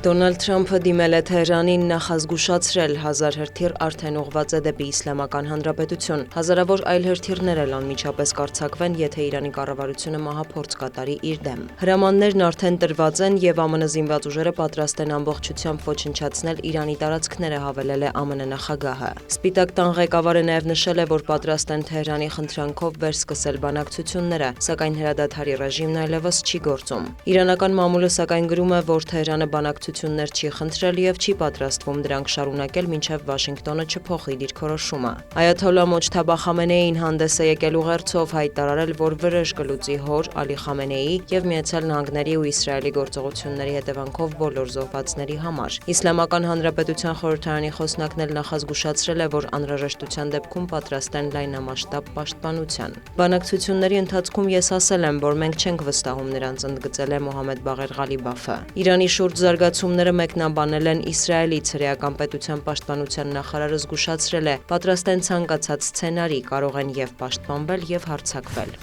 Դոնալդ Թրամփը դիմել է Թեհրանին նախազգուշացրել 1000 հրթիռ արդեն ուղղված է դեպի Իսլամական Հանրապետություն։ Հազարավոր այլ հրթիռներ էլ անմիջապես կարձակվեն, եթե Իրանի կառավարությունը մահափորձ կատարի իր դեմ։ Հրամաններն արդեն տրված են եւ ԱՄՆ զինված ուժերը պատրաստ են ամբողջությամբ ոչնչացնել Իրանի տարածքները, հավելել է ԱՄՆ նախագահը։ Սպիտակ տան ղեկավարը նաեւ նշել է, որ պատրաստ են Թեհրանի խնդրանքով վերսկսել բանակցությունները, սակայն հրադադարի ռեժիմն այլևս չի գործում։ Իրանական մամուլը սակայն գրում է, որ Թեհրանը բանակցություններ չի խնդրել եւ չի պատրաստվում դրանք շարունակել մինչեւ Վաշինգտոնը չփոխի դիրքորոշումը։ Այաթոլլա Մոջթաբա Խամենեին հանդես է եկել ուղերձով հայտարարել, որ վրեժ կլուծի հոր Ալի Խամենեիի եւ Միացյալ Նահանգների ու Իսրայելի գործողությունների հետևանքով բոլոր զոհվածների համար։ Իսլամական Հանրապետության խորհրդարանի խոսնակն էլ նախազգուշացրել է, որ անհրաժեշտության դեպքում պատրաստ են լայնամասշտաբ պաշտպանության։ Բանակցությունների ընթացքում ես ասել եմ, որ մենք չենք վստահում նրանց, ընդգծել է Մոհամմեդ Բաղեր Ղալիբաֆը։ Իրանի շուրջ զարգացումները մեկնաբանել են Իսրայելից հրեական պետության պաշտպանության նախարարը զգուշացրել է, պատրաստ են ցանկացած սցենարի, կարող են եւ պաշտպանվել եւ հարձակվել։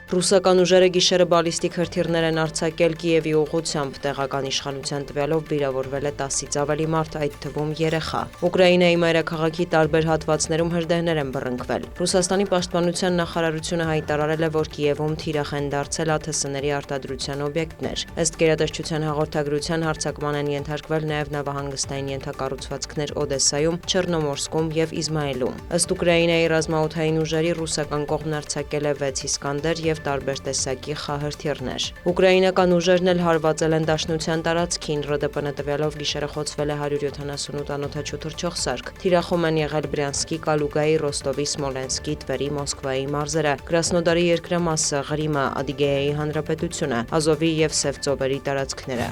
Ռուսական ուժերը գիշերը բալիստիկ հրթիռներ են արձակել Կիևի ուղղությամբ, տեղական իշխանության տվյալով վիրավորվել է 10-ից ավելի մարդ, այդ թվում երեխա։ Ուկրաինայի մայրաքաղաքի տարբեր հատվածներում հրդեհներ են բռնկվել։ Ռուսաստանի պաշտպանության նախարարությունը հայտարարել է, որ Կիևում թիրախ են դարձել ԱԹՍ-ների արտադրության օբյեկտներ։ Ըստ գերատեսչության հաղորդագրության հարձակման են ենթարկվել նաև նավահանգստային ենթակառուցվածքներ Օդեսայում, Չեռնոմորսկում եւ Իզմայիլում։ Ըստ Ուկրաինայի ռազմաօդային ուժերի ռուսական կողմն արձակել է 6 Իսկանդեր եւ տարբեր տեսակի խահրթիռներ։ Ուկրաինական ուժերն էլ հարվածել են Դաշնության տարածքին, ՌԴՊՆ տվյալով գիշերը խոցվել է 178 անօդաչու թռչող սարք։ Թիրախում են եղել Բրյանսկի, Կալուգայի, Ռոստովի, Սմոլենսկի, Տվերի, Մոսկվայի մարզերը, Կրասնոդարի երկրամասը, Ղրիմը, Ադիգեայի հանրապետությունը, Ազովի եւ Սևծովերի տարածքները։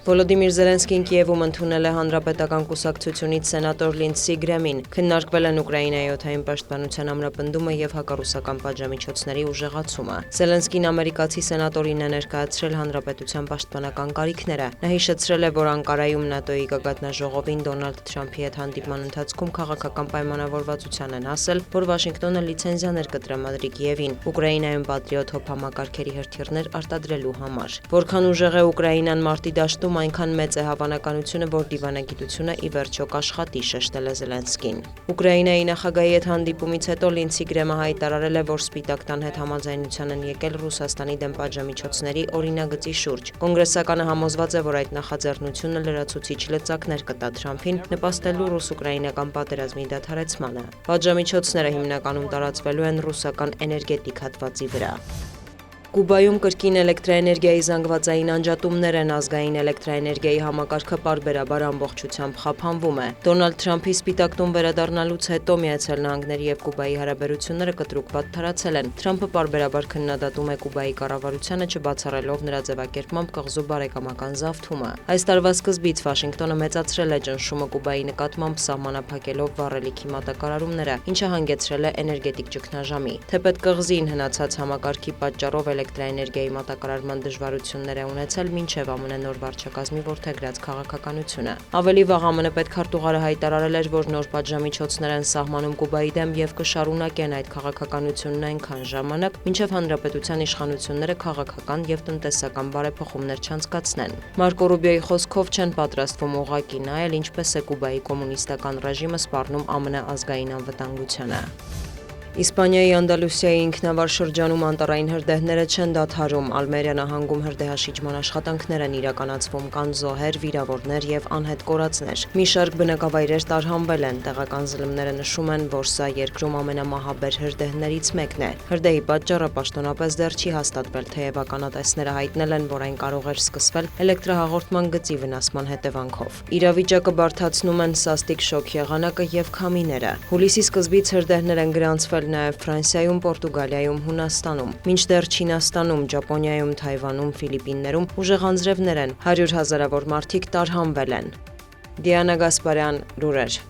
Վոլոդիմիր Զելենսկին Կիևում ընդունել է Հանրապետական կուսակցությունից սենատոր Լինդսի Գրեմին, քննարկվել են Ուկրաինայի օդային պաշտպանության ամրապնդումը եւ հակառուսական պատժամիջոցների ուժեղացումը։ Զելենսկին ամերիկացի սենատորին է ներկայացրել հանրապետության պաշտպանական կարիքները։ Նա հիշեցրել է, որ Անկարայում ՆԱՏՕ-ի գագաթնաժողովին Դոնալդ Թրամփի հետ հանդիպման ընթացքում քաղաքական պայմանավորվածության են ասել, որ Վաշինգտոնը լիցենզիաներ կտրամադրի Կիևին Ուկրաինայում Պատրիոտ հոփամակարգերի հրթիռներ արտադրելու համար։ Որքան ուժեղ է Ուկրաինան մարտի դաշտում, այնքան մեծ է հավանականությունը, որ դիվանագիտությունը ի վերջո կաշխատի, շեշտել է Զելենսկին։ Ուկրաինայի նախագահի հետ հանդիպումից հետո Լինդսի Գրեմը հայտարարել է, որ Սպիտակ տան հետ համաձայնության են եկել Ռուսաստանի դեմ պատժամիջոցների օրինագծի շուրջ։ Կոնգրեսականը համոզված է, որ այդ նախաձեռնությունը լրացուցիչ լծակներ կտա Թրամփին, նպաստելու ռուս-ուկրաինական պատերազմի դադարեցմանը։ Պատժամիջոցները հիմնականում տարածվելու են ռուսական էներգետիկ հատվածի վրա։ Կուբայում կրկին էլեկտրաէներգիայի զանգվածային անջատումներ են, ազգային էլեկտրաէներգիայի համակարգը պարբերաբար ամբողջությամբ խափանվում է։ Դոնալդ Թրամփի Սպիտակ տուն վերադառնալուց հետո Միացյալ Նահանգների եւ Կուբայի հարաբերությունները կտրուկ թարացել են։ Թրամփը պարբերաբար քննադատում է Կուբայի կառավարությանը, չբացառելով նրա ձևակերպմամբ կղզու բարեկամական զավթումը։ Այս տարվա սկզբից Վաշինգտոնը մեծացրել է ճնշումը Կուբայի նկատմամբ, սահմանափակելով վառելիքի մատակարարումները, ինչը հանգեցրել է էներգետիկ ճգնաժամի։ Թեպետ կղզին հնացած համակարգի պատճառով էլեկտրաէներգիայի մատակարարման դժվարություններ է ունեցել մինչև ԱՄՆ նոր վարչակազմի որդեգրած քաղաքականությունը։ Ավելի վաղ ԱՄՆ պետքարտուղարը հայտարարել էր, որ նոր պատժամիջոցներ են սահմանում Կուբայի դեմ եւ կշարունակեն այդ քաղաքականությունն այնքան ժամանակ, մինչև հանրապետության իշխանությունները քաղաքական եւ տնտեսական բարեփոխումներ չանցկացնեն։ Մարկո Ռուբիոյի խոսքով չեն պատրաստվում ուղղակի նայել, ինչպես է Կուբայի կոմունիստական ռեժիմը սպառնում ԱՄՆ ազգային անվտանգությանը։ Իսպանիայի Անդալուսիայի ինքնավար շրջանում անտառային հրդեհները չեն դադարում, Ալմերիա նահանգում հրդեհաշիջման աշխատանքներ են իրականացվում, կան զոհեր, վիրավորներ եւ անհետ կորածներ։ Մի շարք բնակավայրեր տարհանվել են, տեղական զլմները նշում են, որ սա երկրում ամենամահաբեր հրդեհներից մեկն է։ Հրդեհի պատճառը պաշտոնապես դեռ չի հաստատվել, թեև ականատեսները հայտնել են, որ այն կարող էր սկսվել էլեկտրահաղորդման գծի վնասման հետևանքով։ Իրավիճակը բարդացնում են սաստիկ շոկ եղանակը եւ քամիները։ Հուլիսի սկզբից հրդեհներ են գրանցվել նաև Ֆրանսիայում, Պորտուգալիայում, Հունաստանում, մինչդեռ Չինաստանում, Ճապոնիայում, Թայվանում, Ֆիլիպիններում ուժեղ անձրևներ են, 100 հազարավոր մարդիկ տարհանվել են։ Դիանա Գասպարյան, լուրեր։